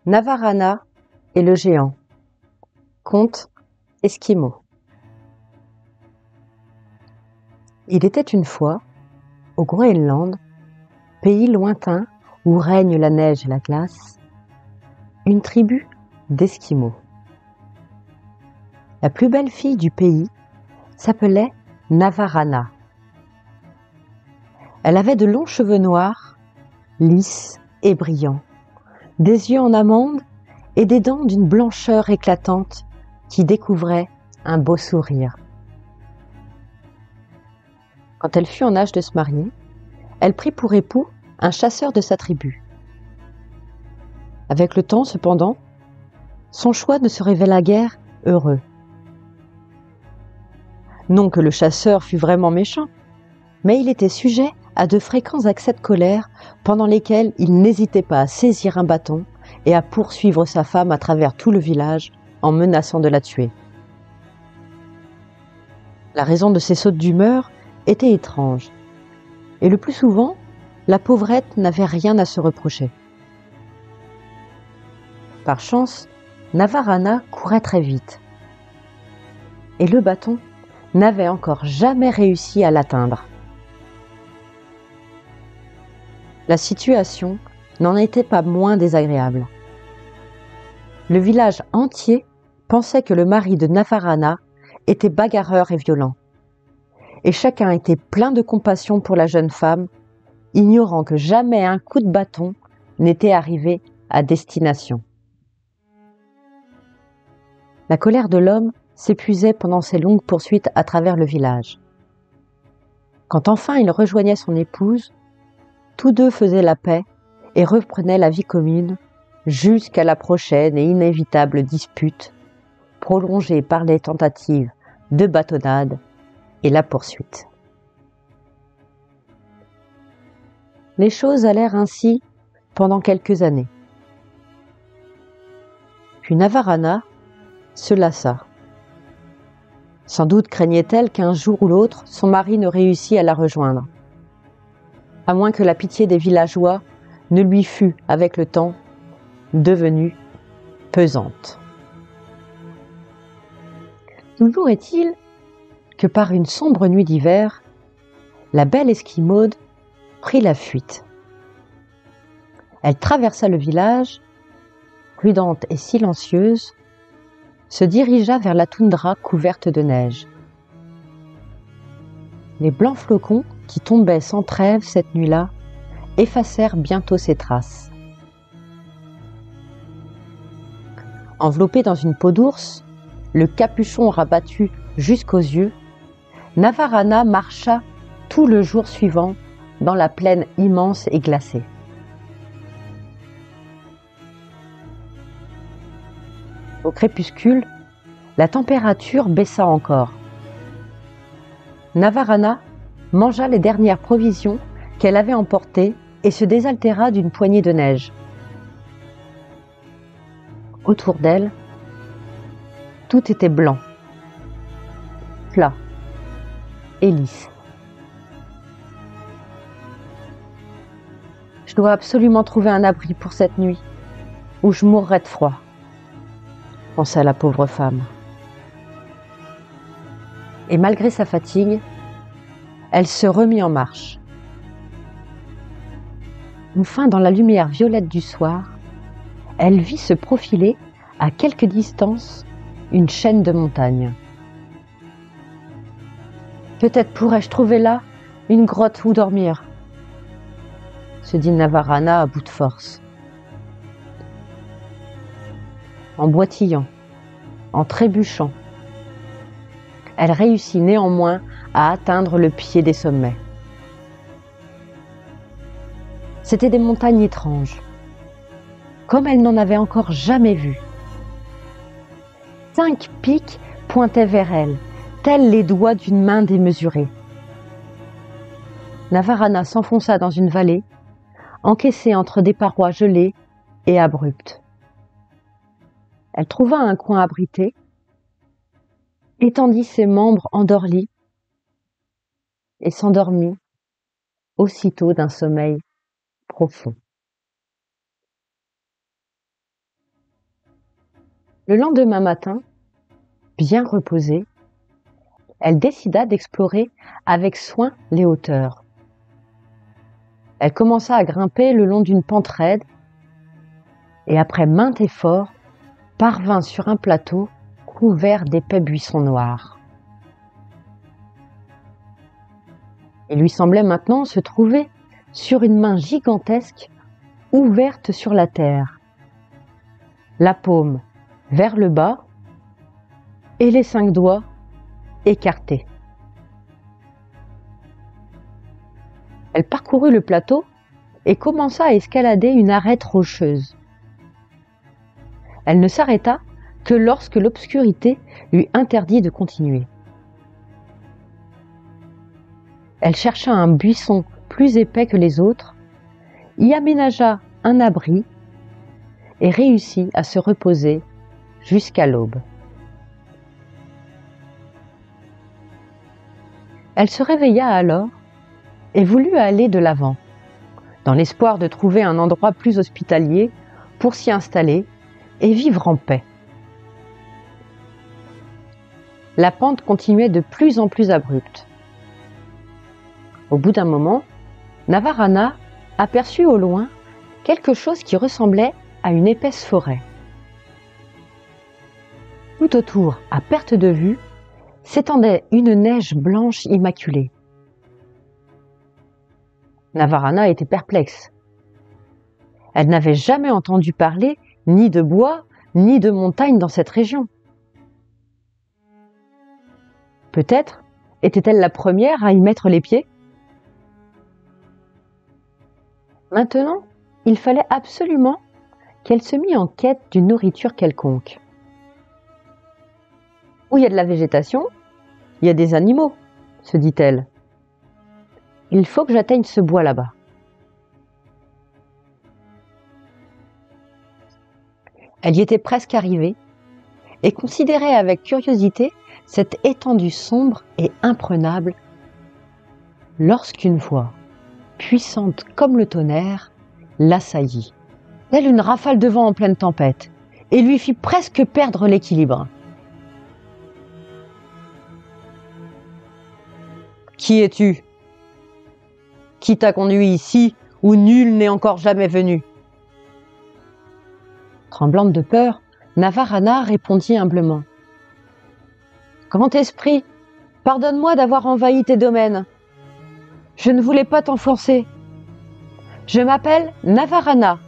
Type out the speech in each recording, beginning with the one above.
Navarana et le géant. Conte esquimau. Il était une fois, au Groenland, pays lointain où règne la neige et la glace, une tribu d'Esquimaux. La plus belle fille du pays s'appelait Navarana. Elle avait de longs cheveux noirs, lisses et brillants, des yeux en amande et des dents d'une blancheur éclatante qui découvraient un beau sourire. Quand elle fut en âge de se marier, elle prit pour époux un chasseur de sa tribu. Avec le temps, cependant, son choix ne se révéla guère heureux. Non que le chasseur fût vraiment méchant, mais il était sujet à de fréquents accès de colère pendant lesquels il n'hésitait pas à saisir un bâton et à poursuivre sa femme à travers tout le village en menaçant de la tuer. La raison de ces sautes d'humeur était étrange, et le plus souvent, la pauvrette n'avait rien à se reprocher. Par chance, Navarana courait très vite, et le bâton n'avait encore jamais réussi à l'atteindre. La situation n'en était pas moins désagréable. Le village entier pensait que le mari de Navarana était bagarreur et violent, et chacun était plein de compassion pour la jeune femme, ignorant que jamais un coup de bâton n'était arrivé à destination. La colère de l'homme s'épuisait pendant ces longues poursuites à travers le village. Quand enfin il rejoignait son épouse, tous deux faisaient la paix et reprenaient la vie commune jusqu'à la prochaine et inévitable dispute, prolongée par les tentatives de bâtonnade et la poursuite. Les choses allèrent ainsi pendant quelques années. Puis Navarana se lassa. Sans doute craignait-elle qu'un jour ou l'autre, son mari ne réussît à la rejoindre, à moins que la pitié des villageois ne lui fût, avec le temps, devenue pesante. Toujours est-il que par une sombre nuit d'hiver, la belle Esquimaude prit la fuite. Elle traversa le village, prudente et silencieuse, se dirigea vers la toundra couverte de neige. Les blancs flocons qui tombaient sans trêve cette nuit-là effacèrent bientôt ses traces. Enveloppée dans une peau d'ours, le capuchon rabattu jusqu'aux yeux, Navarana marcha tout le jour suivant dans la plaine immense et glacée. Au crépuscule, la température baissa encore. Navarana mangea les dernières provisions qu'elle avait emportées et se désaltéra d'une poignée de neige. Autour d'elle, tout était blanc, plat et lisse. « Je dois absolument trouver un abri pour cette nuit, ou je mourrai de froid », pensa la pauvre femme. Et malgré sa fatigue, elle se remit en marche. Enfin, dans la lumière violette du soir, elle vit se profiler, à quelque distance, une chaîne de montagnes. Peut-être pourrais-je trouver là une grotte où dormir, se dit Navarana à bout de force. En boitillant, en trébuchant, elle réussit néanmoins à atteindre le pied des sommets. C'étaient des montagnes étranges, comme elle n'en avait encore jamais vu. 5 pics pointaient vers elle, tels les doigts d'une main démesurée. Navarana s'enfonça dans une vallée, encaissée entre des parois gelées et abruptes. Elle trouva un coin abrité, étendit ses membres endorlis et s'endormit aussitôt d'un sommeil profond. Le lendemain matin, bien reposée, elle décida d'explorer avec soin les hauteurs. Elle commença à grimper le long d'une pente raide et après maints efforts, parvint sur un plateau couvert d'épais buissons noirs. Il lui semblait maintenant se trouver sur une main gigantesque ouverte sur la terre, la paume vers le bas et les 5 doigts écartés. Elle parcourut le plateau et commença à escalader une arête rocheuse. Elle ne s'arrêta que lorsque l'obscurité lui interdit de continuer. Elle chercha un buisson plus épais que les autres, y aménagea un abri et réussit à se reposer jusqu'à l'aube. Elle se réveilla alors et voulut aller de l'avant, dans l'espoir de trouver un endroit plus hospitalier pour s'y installer et vivre en paix. La pente continuait de plus en plus abrupte. Au bout d'un moment, Navarana aperçut au loin quelque chose qui ressemblait à une épaisse forêt. Tout autour, à perte de vue, s'étendait une neige blanche immaculée. Navarana était perplexe. Elle n'avait jamais entendu parler ni de bois, ni de montagne dans cette région. Peut-être était-elle la première à y mettre les pieds? Maintenant, il fallait absolument qu'elle se mît en quête d'une nourriture quelconque. Où il y a de la végétation, il y a des animaux, se dit-elle. Il faut que j'atteigne ce bois là-bas. Elle y était presque arrivée et considérait avec curiosité cette étendue sombre et imprenable lorsqu'une voix, puissante comme le tonnerre, l'assaillit, telle une rafale de vent en pleine tempête, et lui fit presque perdre l'équilibre. « Qui es-tu ? Qui t'a conduit ici où nul n'est encore jamais venu ?» Tremblante de peur, Navarana répondit humblement. « Grand esprit, pardonne-moi d'avoir envahi tes domaines. Je ne voulais pas t'enfoncer. Je m'appelle Navarana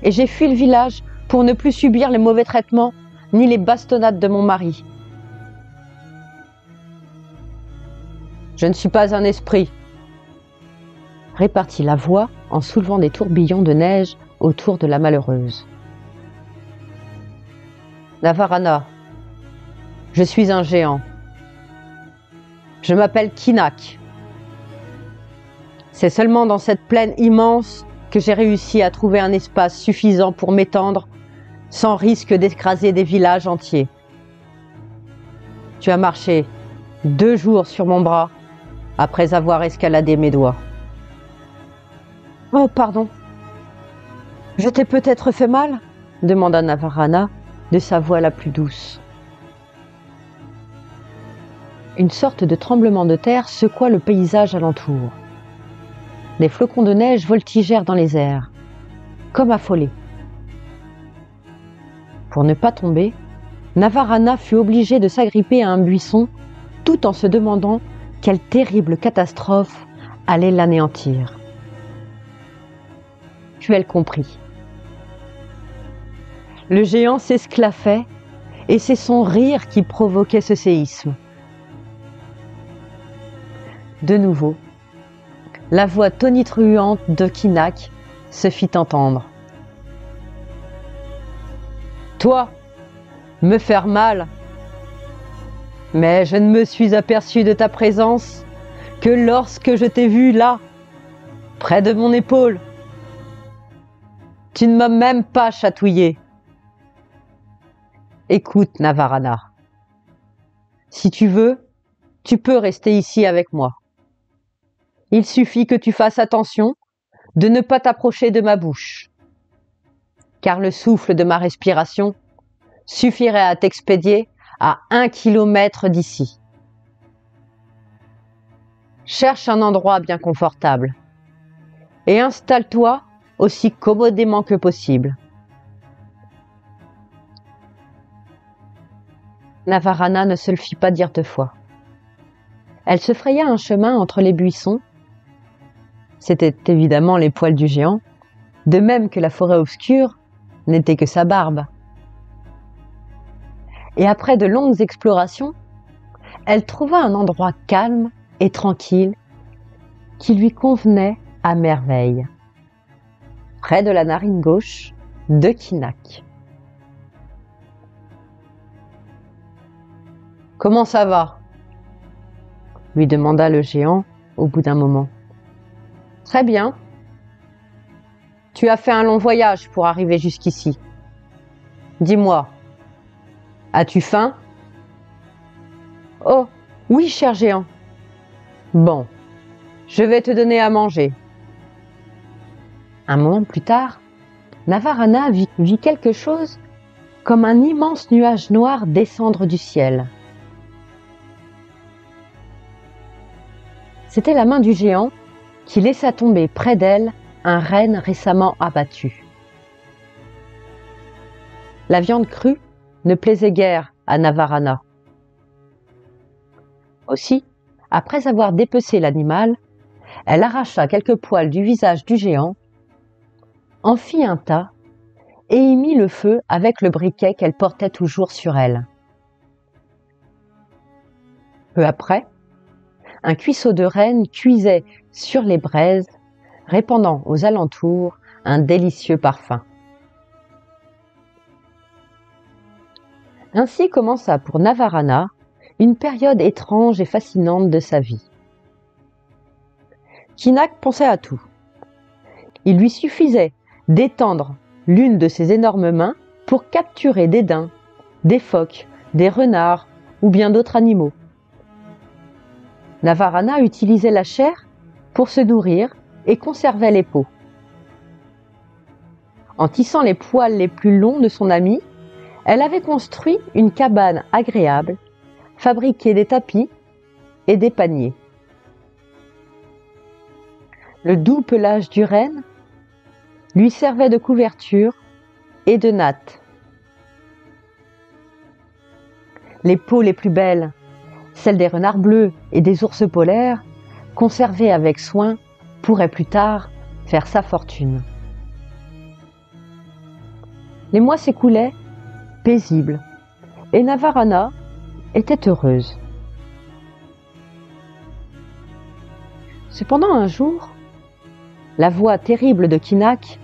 et j'ai fui le village pour ne plus subir les mauvais traitements ni les bastonnades de mon mari. Je ne suis pas un esprit, répartit la voix en soulevant des tourbillons de neige autour de la malheureuse. Navarana, je suis un géant. Je m'appelle Kinak. C'est seulement dans cette plaine immense que j'ai réussi à trouver un espace suffisant pour m'étendre sans risque d'écraser des villages entiers. Tu as marché 2 jours sur mon bras après avoir escaladé mes doigts. Oh, pardon. Je t'ai peut-être fait mal ? Demanda Navarana de sa voix la plus douce. Une sorte de tremblement de terre secoua le paysage alentour. Des flocons de neige voltigèrent dans les airs, comme affolés. Pour ne pas tomber, Navarana fut obligée de s'agripper à un buisson tout en se demandant quelle terrible catastrophe allait l'anéantir. Puis elle comprit. Le géant s'esclaffait et c'est son rire qui provoquait ce séisme. De nouveau, la voix tonitruante de Kinak se fit entendre. « Toi, me faire mal, mais je ne me suis aperçu de ta présence que lorsque je t'ai vu là, près de mon épaule. Tu ne m'as même pas chatouillé. Écoute, Navarana, si tu veux, tu peux rester ici avec moi. Il suffit que tu fasses attention de ne pas t'approcher de ma bouche, car le souffle de ma respiration suffirait à t'expédier à 1 kilomètre d'ici. Cherche un endroit bien confortable et installe-toi aussi commodément que possible. Navarana ne se le fit pas dire 2 fois. Elle se fraya un chemin entre les buissons. C'étaient évidemment les poils du géant, de même que la forêt obscure n'était que sa barbe. Et après de longues explorations, elle trouva un endroit calme et tranquille qui lui convenait à merveille, près de la narine gauche de Kinak. « Comment ça va ?» lui demanda le géant au bout d'un moment. « Très bien. Tu as fait un long voyage pour arriver jusqu'ici. Dis-moi, as-tu faim ? » ?»« Oh, oui, cher géant. »« Bon, je vais te donner à manger. » Un moment plus tard, Navarana vit quelque chose comme un immense nuage noir descendre du ciel. C'était la main du géant qui laissa tomber près d'elle un renne récemment abattu. La viande crue ne plaisait guère à Navarana. Aussi, après avoir dépecé l'animal, elle arracha quelques poils du visage du géant, en fit un tas et y mit le feu avec le briquet qu'elle portait toujours sur elle. Peu après, un cuisseau de renne cuisait sur les braises, répandant aux alentours un délicieux parfum. Ainsi commença pour Navarana une période étrange et fascinante de sa vie. Kinak pensait à tout. Il lui suffisait d'étendre l'une de ses énormes mains pour capturer des daims, des phoques, des renards ou bien d'autres animaux. Navarana utilisait la chair pour se nourrir et conservait les peaux. En tissant les poils les plus longs de son ami, elle avait construit une cabane agréable, fabriqué des tapis et des paniers. Le doux pelage du renne lui servait de couverture et de natte. Les peaux les plus belles, celles des renards bleus et des ours polaires, conservées avec soin, pourraient plus tard faire sa fortune. Les mois s'écoulaient, paisibles, et Navarana était heureuse. Cependant, un jour, la voix terrible de Kinak,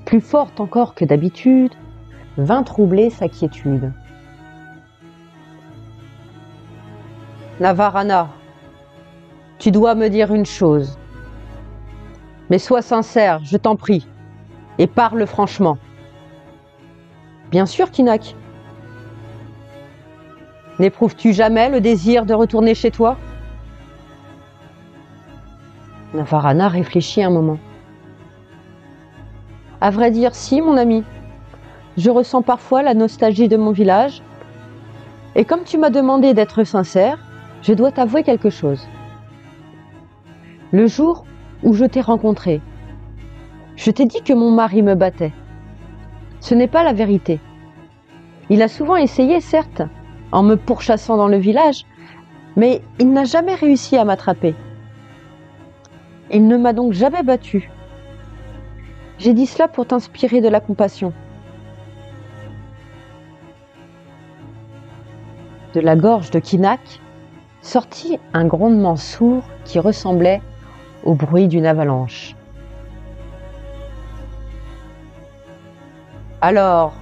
plus forte encore que d'habitude, vint troubler sa quiétude. « Navarana, tu dois me dire une chose. Mais sois sincère, je t'en prie, et parle franchement. » « Bien sûr, Kinak. N'éprouves-tu jamais le désir de retourner chez toi ?» Navarana réfléchit un moment. « À vrai dire, si, mon ami. Je ressens parfois la nostalgie de mon village. Et comme tu m'as demandé d'être sincère, je dois t'avouer quelque chose. Le jour où je t'ai rencontré, je t'ai dit que mon mari me battait. Ce n'est pas la vérité. Il a souvent essayé, certes, en me pourchassant dans le village, mais il n'a jamais réussi à m'attraper. Il ne m'a donc jamais battue. J'ai dit cela pour t'inspirer de la compassion. » De la gorge de Kinak sortit un grondement sourd qui ressemblait au bruit d'une avalanche. « Alors,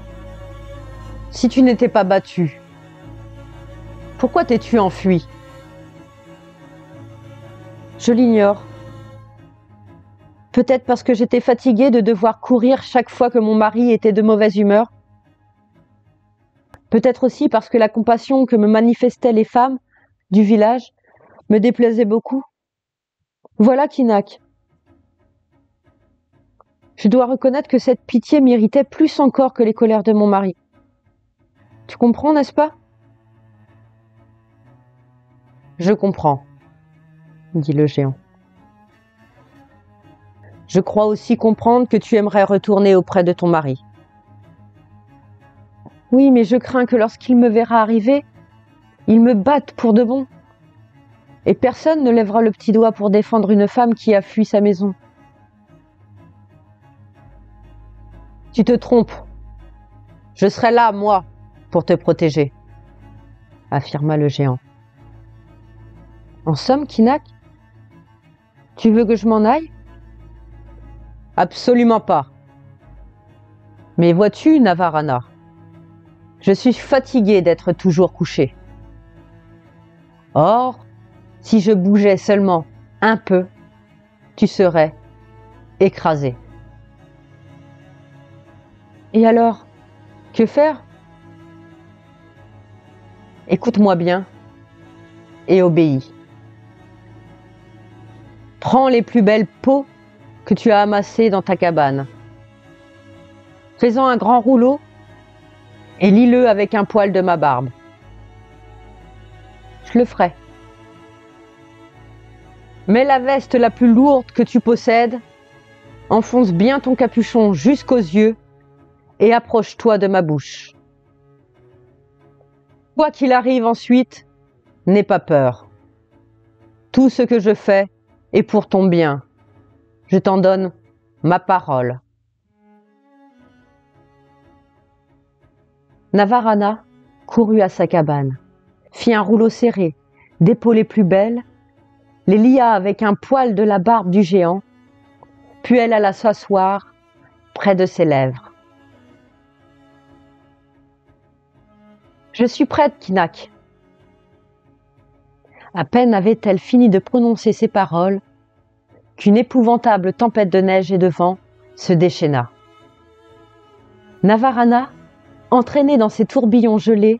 si tu n'étais pas battu, pourquoi t'es-tu enfui ? » ?»« Je l'ignore. Peut-être parce que j'étais fatiguée de devoir courir chaque fois que mon mari était de mauvaise humeur. Peut-être aussi parce que la compassion que me manifestaient les femmes du village me déplaisait beaucoup. Voilà, Kinak. Je dois reconnaître que cette pitié m'irritait plus encore que les colères de mon mari. Tu comprends, n'est-ce pas? Je comprends, dit le géant. Je crois aussi comprendre que tu aimerais retourner auprès de ton mari. Oui, mais je crains que lorsqu'il me verra arriver, il me batte pour de bon. Et personne ne lèvera le petit doigt pour défendre une femme qui a fui sa maison. Tu te trompes. Je serai là, moi, pour te protéger, affirma le géant. En somme, Kinak, tu veux que je m'en aille? Absolument pas. Mais vois-tu, Navarana, je suis fatigué d'être toujours couché. Or, si je bougeais seulement un peu, tu serais écrasé. Et alors, que faire? Écoute-moi bien et obéis. Prends les plus belles peaux que tu as amassées dans ta cabane. Fais-en un grand rouleau et lis-le avec un poil de ma barbe. Je le ferai. Mets la veste la plus lourde que tu possèdes, enfonce bien ton capuchon jusqu'aux yeux et approche-toi de ma bouche. Quoi qu'il arrive ensuite, n'aie pas peur. Tout ce que je fais est pour ton bien. Je t'en donne ma parole. Navarana courut à sa cabane, fit un rouleau serré, des peaux les plus belles, les lia avec un poil de la barbe du géant, puis elle alla s'asseoir près de ses lèvres. Je suis prête, Kinak. À peine avait-elle fini de prononcer ces paroles qu'une épouvantable tempête de neige et de vent se déchaîna. Navarana, entraînée dans ces tourbillons gelés,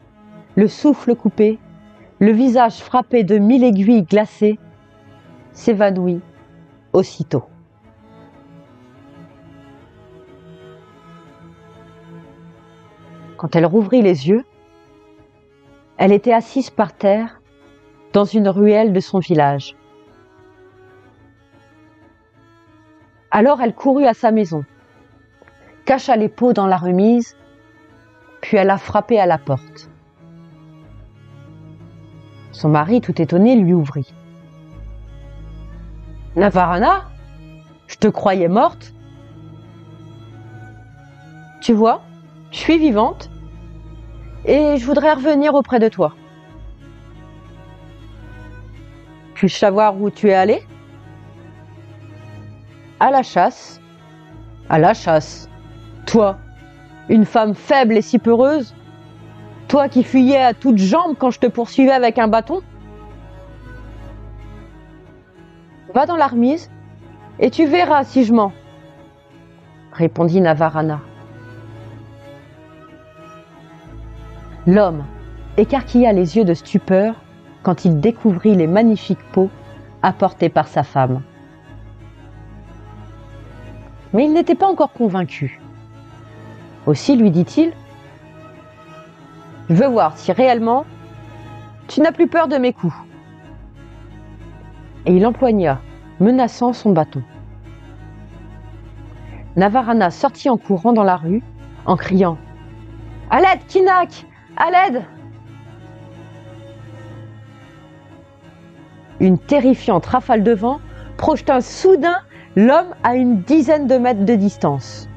le souffle coupé, le visage frappé de 1000 aiguilles glacées, s'évanouit aussitôt. Quand elle rouvrit les yeux, elle était assise par terre dans une ruelle de son village. Alors elle courut à sa maison, cacha les peaux dans la remise, puis elle a frappé à la porte. Son mari, tout étonné, lui ouvrit. « Navarana, je te croyais morte. Tu vois, je suis vivante et je voudrais revenir auprès de toi. Puis-je savoir où tu es allée? À la chasse. À la chasse. Toi, une femme faible et si peureuse? Toi qui fuyais à toutes jambes quand je te poursuivais avec un bâton? Va dans la remise et tu verras si je mens, répondit Navarana. L'homme écarquilla les yeux de stupeur quand il découvrit les magnifiques peaux apportées par sa femme. Mais il n'était pas encore convaincu. Aussi lui dit-il: « Je veux voir si réellement tu n'as plus peur de mes coups. » Et il empoigna, menaçant, son bâton. Navarana sortit en courant dans la rue, en criant: « À l'aide, Kinak! À l'aide !» Une terrifiante rafale de vent projeta soudain l'homme à une dizaine de mètres de distance.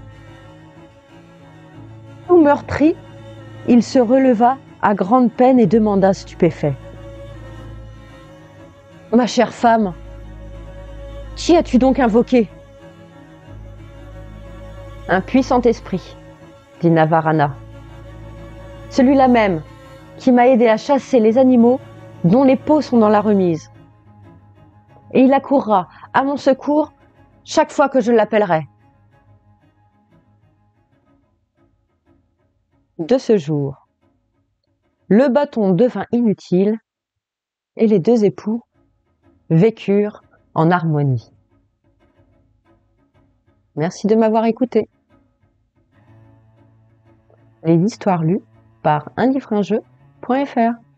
Tout meurtri, il se releva à grande peine et demanda stupéfait: « Ma chère femme, qui as-tu donc invoqué? » « Un puissant esprit, dit Navarana. Celui-là même qui m'a aidé à chasser les animaux dont les peaux sont dans la remise. Et il accourra à mon secours chaque fois que je l'appellerai. » De ce jour, le bâton devint inutile et les deux époux vécurent en harmonie. Merci de m'avoir écouté. Les histoires lues par unlivreunjeu.fr.